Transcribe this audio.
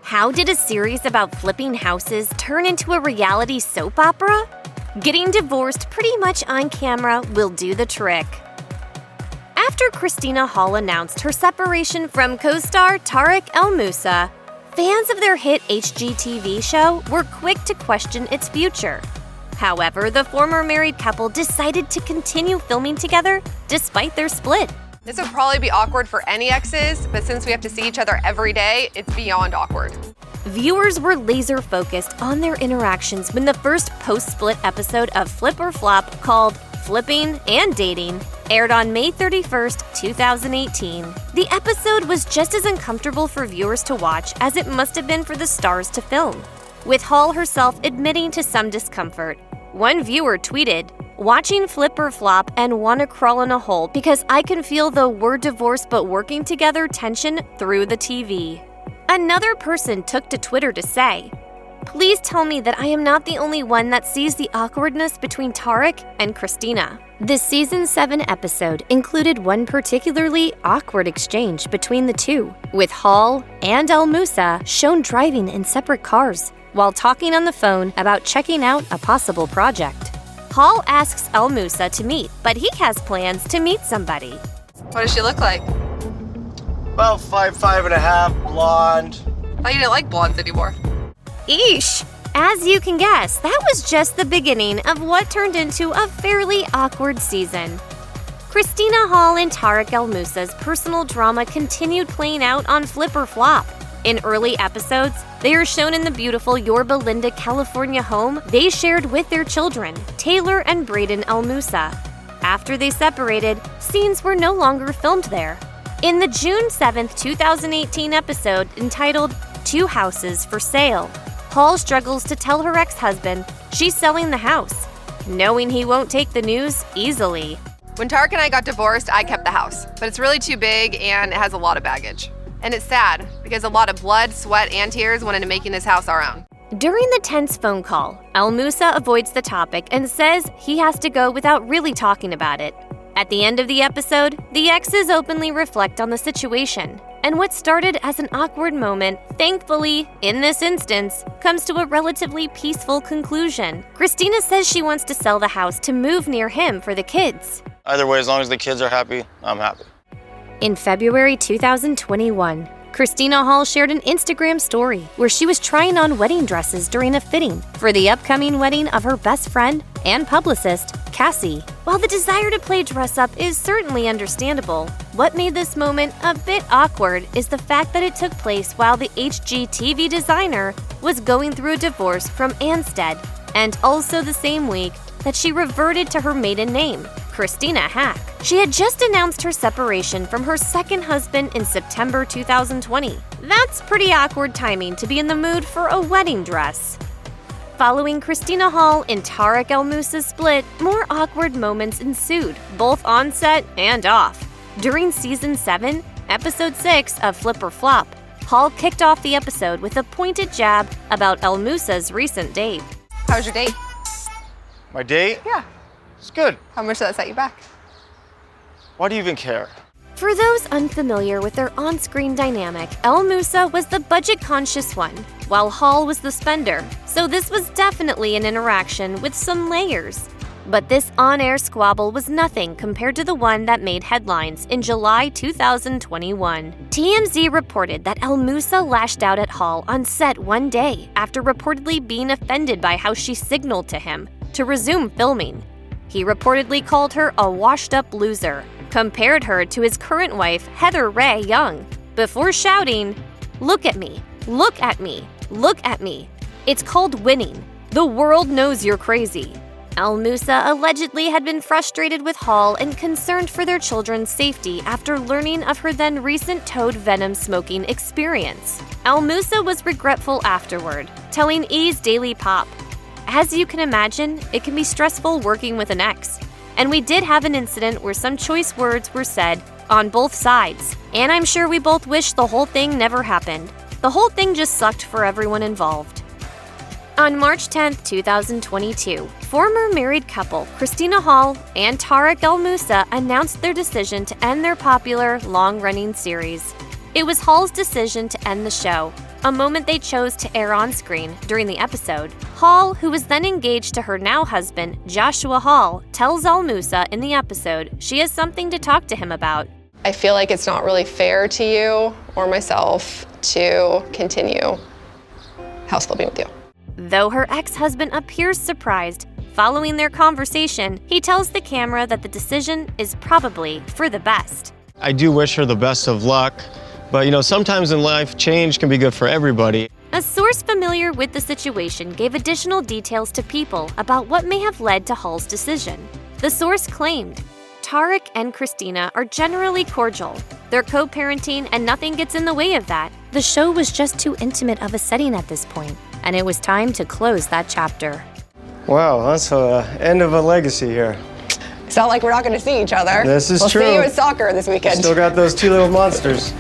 How did a series about flipping houses turn into a reality soap opera? Getting divorced pretty much on camera will do the trick. After Christina Hall announced her separation from co-star Tarek El Moussa, fans of their hit HGTV show were quick to question its future. However, the former married couple decided to continue filming together despite their split. This would probably be awkward for any exes, but since we have to see each other every day, it's beyond awkward. Viewers were laser-focused on their interactions when the first post-split episode of Flip or Flop, called Flipping and Dating, aired on May 31st, 2018. The episode was just as uncomfortable for viewers to watch as it must have been for the stars to film, with Hall herself admitting to some discomfort. One viewer tweeted, "Watching Flip or Flop and wanna crawl in a hole because I can feel the we're divorced but working together tension through the TV." Another person took to Twitter to say, "Please tell me that I am not the only one that sees the awkwardness between Tarek and Christina." This Season 7 episode included one particularly awkward exchange between the two, with Hall and El Moussa shown driving in separate cars while talking on the phone about checking out a possible project. Hall asks El Moussa to meet, but he has plans to meet somebody. What does she look like? About 5'5.5", blonde. I thought you didn't like blondes anymore. Eesh! As you can guess, that was just the beginning of what turned into a fairly awkward season. Christina Hall and Tarek El Moussa's personal drama continued playing out on Flip or Flop. In early episodes, they are shown in the beautiful Yorba Linda, California home they shared with their children, Taylor and Braden El Moussa. After they separated, scenes were no longer filmed there. In the June 7, 2018 episode entitled Two Houses for Sale, Hall struggles to tell her ex-husband she's selling the house, knowing he won't take the news easily. When Tarek and I got divorced, I kept the house, but it's really too big and it has a lot of baggage. And it's sad, because a lot of blood, sweat, and tears went into making this house our own. During the tense phone call, El Moussa avoids the topic and says he has to go without really talking about it. At the end of the episode, the exes openly reflect on the situation, and what started as an awkward moment, thankfully, in this instance, comes to a relatively peaceful conclusion. Christina says she wants to sell the house to move near him for the kids. Either way, as long as the kids are happy, I'm happy. In February 2021, Christina Hall shared an Instagram story where she was trying on wedding dresses during a fitting for the upcoming wedding of her best friend and publicist, Cassie. While the desire to play dress-up is certainly understandable, what made this moment a bit awkward is the fact that it took place while the HGTV designer was going through a divorce from Anstead, and also the same week that she reverted to her maiden name, Christina Hack. She had just announced her separation from her second husband in September 2020. That's pretty awkward timing to be in the mood for a wedding dress. Following Christina Hall and Tarek El Moussa's split, more awkward moments ensued, both on set and off. During Season 7, Episode 6 of Flip or Flop, Hall kicked off the episode with a pointed jab about El Moussa's recent date. How was your date? My date? Yeah. It's good. How much did that set you back? Why do you even care? For those unfamiliar with their on-screen dynamic, El Moussa was the budget-conscious one, while Hall was the spender, so this was definitely an interaction with some layers. But this on-air squabble was nothing compared to the one that made headlines in July 2021. TMZ reported that El Moussa lashed out at Hall on set one day after reportedly being offended by how she signaled to him to resume filming. He reportedly called her a washed-up loser, compared her to his current wife, Heather Ray Young, before shouting, "Look at me, look at me, look at me. It's called winning. The world knows you're crazy." El Moussa allegedly had been frustrated with Hall and concerned for their children's safety after learning of her then recent toad venom smoking experience. El Moussa was regretful afterward, telling E's Daily Pop, "As you can imagine, it can be stressful working with an ex. And we did have an incident where some choice words were said on both sides, and I'm sure we both wish the whole thing never happened. The whole thing just sucked for everyone involved." On March 10, 2022, former married couple Christina Hall and Tarek El Moussa announced their decision to end their popular, long-running series. It was Hall's decision to end the show, a moment they chose to air on screen during the episode. Hall, who was then engaged to her now husband, Joshua Hall, tells Musa in the episode she has something to talk to him about. I feel like it's not really fair to you or myself to continue house flipping with you. Though her ex-husband appears surprised, following their conversation, he tells the camera that the decision is probably for the best. I do wish her the best of luck, but sometimes in life, change can be good for everybody. A source familiar with the situation gave additional details to People about what may have led to Hall's decision. The source claimed, Tarek and Christina are generally cordial. They're co-parenting and nothing gets in the way of that. The show was just too intimate of a setting at this point, and it was time to close that chapter. Wow, that's the end of a legacy here. It's not like we're not going to see each other. This is we'll true. We'll see you at soccer this weekend. Still got those two little monsters.